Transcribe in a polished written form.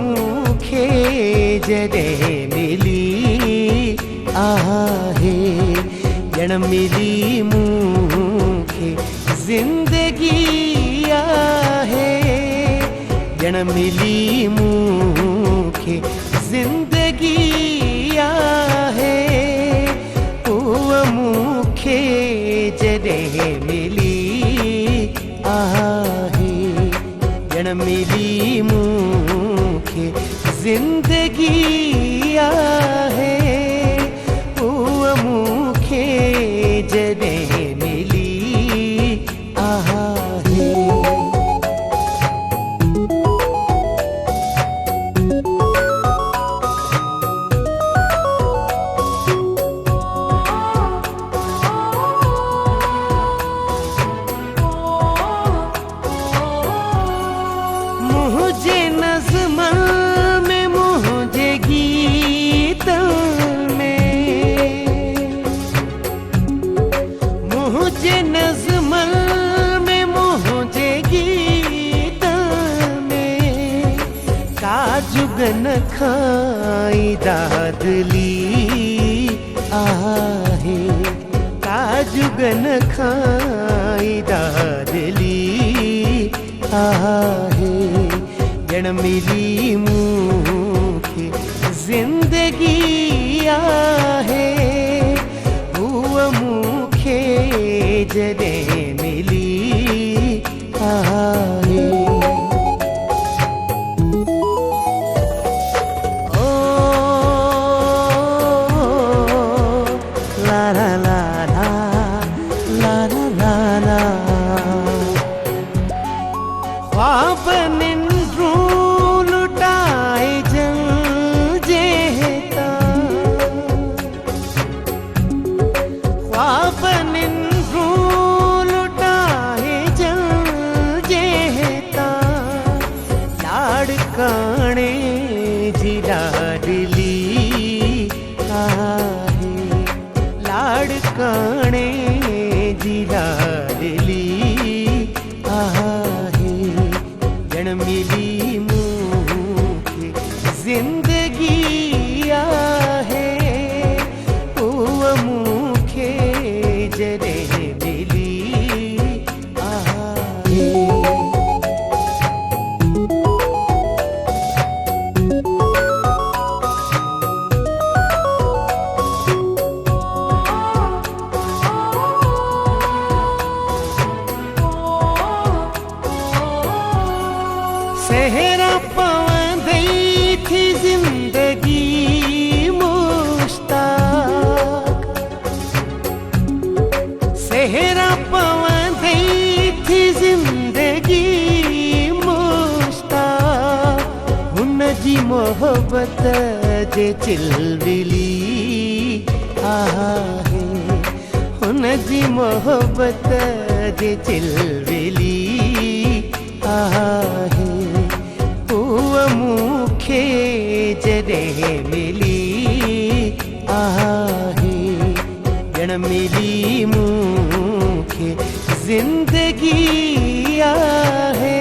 मूखे जडे मिली आहे जण मिली मूखे जिंदगी आहे जण मिली मूखे जिंदगी आहे मूखे जडे मिली आहे जण मिली मूखे जिंदगी आहे मूखे जडे मिली आहे मुझे नज़्मन में मुझे गीत में मुझे नज़्मन में मुझे गीत में काजुगन खाई दादली आहे काजुगन खाई दादली आहे जण मिली मूखे जिंदगी आहे मूखे जडे मिली आहे ओ ला ला ला ला ला ला ला ख्वाब निन्रू लुटाए जल जेता ख्वाब निन्रू लुटाए जल जेता लाड़काने जी लाडली आहे लाड़काने जी लाडली आहे जण मिली मूखे जिंदगी आहे मूखे जडे मिली आहे सेहरा पवंदी थी जिंदगी मुश्ताक सेहरा पवंदी थी जिंदगी मुश्ताक हुन जी मोहब्बत जे चिलबिली आहे हुन जी मोहब्बत जे चिलबिली आहे मूखे जडे मिली आहे जण मिली मूखे जिंदगी आहे